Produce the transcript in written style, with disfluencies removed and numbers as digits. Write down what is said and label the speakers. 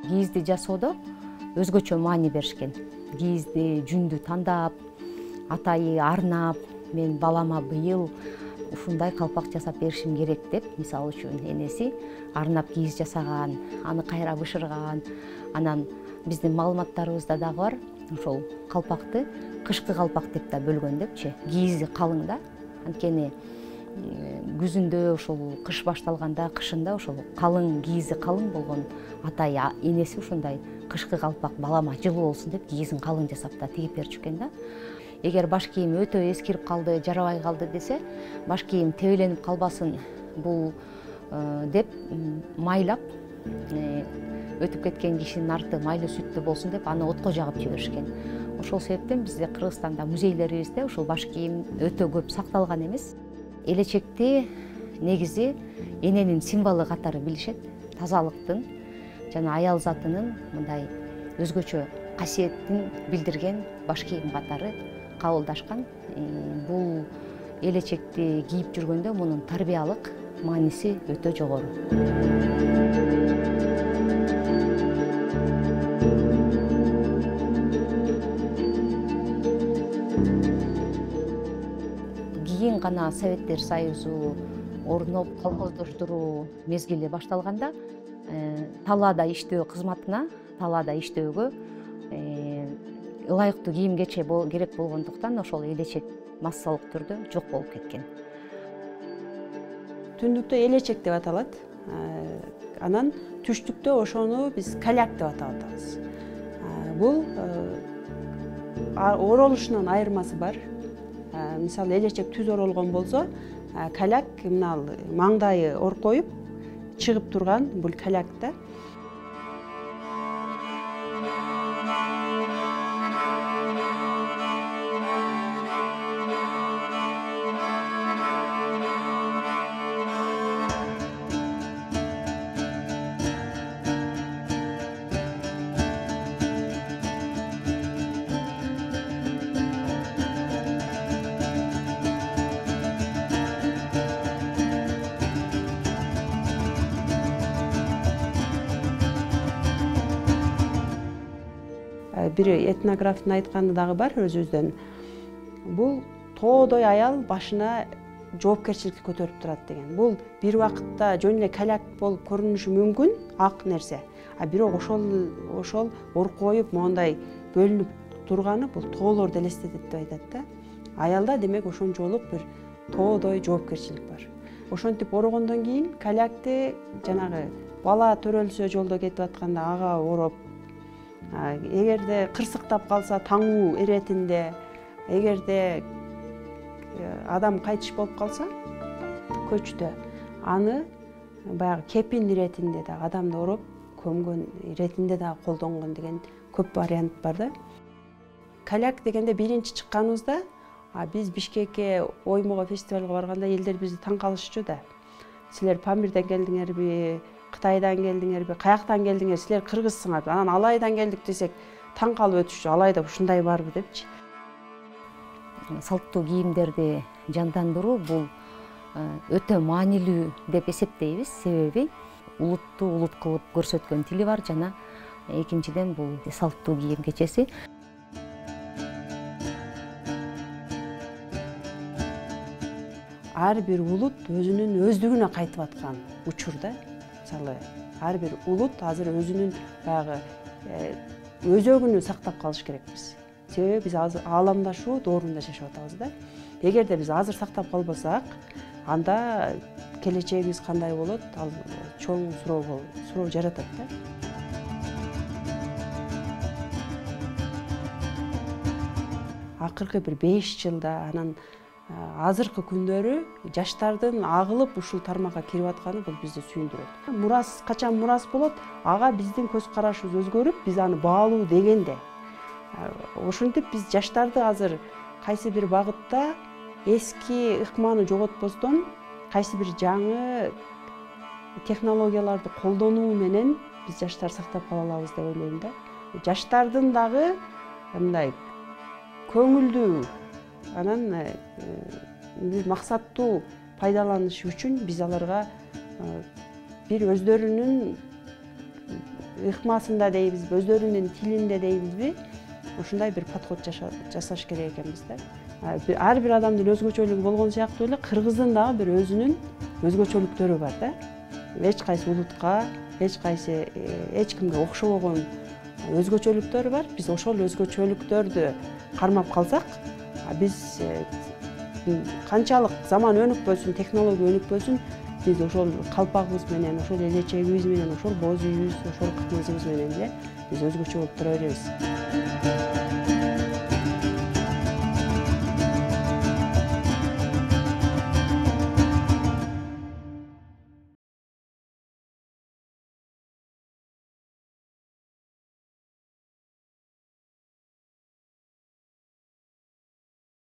Speaker 1: кийизди жасоодо өзгөчө маани беришкен. Кийизди жүндү тандап, атайы арнап, мен балама быйыл ушундай калпак жасап беришим керек деп, мисалы үчүн энеси арнап кийиз жасаган, аны кайра бышырган. Анан биздин маалыматтарыбызда дагы бар, ошол калпакты кышкы калпак деп да бөлгөн депчи. Кийизи калың да, анткени күзүндө ошол кыш башталганда, кышында ошол калың, кийизи калың болгон атай энеси ушундай кышкы калпак балама жылуу болсун деп кийизин калың жасап да тигип берчү экен да. Эгер баш кийим өтө эскирип калды, жарабай калды десе, баш кийим тебеленип калбасын бул деп майлап, өтүп кеткен кишинин арты майлуу сүттүү болсун деп аны отко жагып жиберишкен. Ошол себептен бизде Кыргызстанда музейлерибизде ушул баш кийим өтө көп сакталган эмес. Элечекти негизи эненин символу катары билишет. Тазалыктын жана аял затынын мындай өзгөчө касиетин билдирген баш кийим катары кабылдашкан. Бул элечекти кийип жүргөндө мунун тарбиялык мааниси өтө жогору. Кийин гана Советтер Союзу орноп, колхоздоштуруу мезгили башталганда талаада иштөө кызматына, талаада иштөөгө ылайыктуу кийим кече керек болгондуктан ошол элечек массалык түрдө жок болуп кеткен.
Speaker 2: Түндүктө элечек деп аталат. Анан түштүктө ошону биз каляк деп атап атабыз. Бул оролушунан айырмасы бар. Мисалы элечек түз оролгон болсо, каляк мына маңдайы оркоюп чыгып турган бул каляк да. Бир этнографтын айтканы дагы бар өзүбүздөн. Бул тоодой аял башына жоопкерчиликти көтөрүп турат деген. Бул бир убакытта жөн эле каляк болуп көрүнүшү мүмкүн, ак нерсе. Бирок ошол оркоюп моундай бөлүнүп турганы бул тоолорду элестетет деп айтат да. Аялда демек ошончолук бир тоодой жоопкерчилик бар. Ошентип орогондон кийин калякты жанагы бала төрөлсө жолдо кетип атканда ага ороп, эгерде кырсыктап калса таңуу иретинде, эгерде адам кайтыш болуп калса көчтө, аны баягы кепин иретинде да адамды ороп көмгөн иретинде да колдонгон деген көп вариант бар да. Каляк дегенде биринчи чыкканыбызда биз Бишкекке оймого фестивалга барганда элдер бизди таң калышчу да. Силер Памирден келдиңерби, Кытайдан келдиңерби, каяктан келдиңер, силер кыргызсыңар. Анан Алайдан келдик десек, таң калып өтүшчү. Алайда ушундай барбы депчи.
Speaker 1: Салттуу кийимдерди жандандыруу бул өтө маанилүү деп эсептейбиз. Себеби улутту улут кылып көрсөткөн тили бар жана экинчиден бул салттуу кийим кечеси.
Speaker 2: Ар бир улут өзүнүн өздүгүнө кайтып аткан учурда. Мисалы, ар бир улут азыр өзүнүн баягы өзөгүнү сактап калыш керекпиз. Себеби биз азыр ааламдашуу доорунда жашап атабыз да. Эгерде биз азыр сактап калбасак, анда келечегибиз кандай болот? Ал чоң суроо жаратат да. Акыркы бир 5 жылда анан азыркы күндөрү жаштардын агылып ушул тармакка кирип атканы бул бизди сүйүндүрөт. Мурас качан мурас болот? Ага биздин көз карашыбыз өзгөрүп, биз аны баалуу дегенде. Ошентип биз жаштарды азыр кайсы бир багытта эски ыкманы жоготпостон, кайсы бир жаңы технологияларды колдонуу менен биз жаштар сактап кала алабыз деп ойлойм да. Жаштардын дагы мындай көңүлдүү анан бир максаттуу пайдаланышы үчүн биз аларга бир өздөрүнүн ыкмасында дейбизби, өздөрүнүн тилинде дейбизби, ушундай бир подход жасаш керек экенбиз да. Ар бир адамдын өзгөчөлүгү болгон сыяктуу эле кыргыздын дагы бир өзүнүн өзгөчөлүктөрү бар да. Эч кайсы улутка, эч кимге окшобогон өзгөчөлүктөр бар. Биз ошол өзгөчөлүктөрдү кармап калсак, биз канчалык заман өнүкпөсүн, технология өнүкпөсүн, биз ошол калпагыбыз менен, ошол элечегибиз менен, ошол боз үйүбүз, ошол кымызыбыз менен эле биз өзгөчө болуп тура беребиз.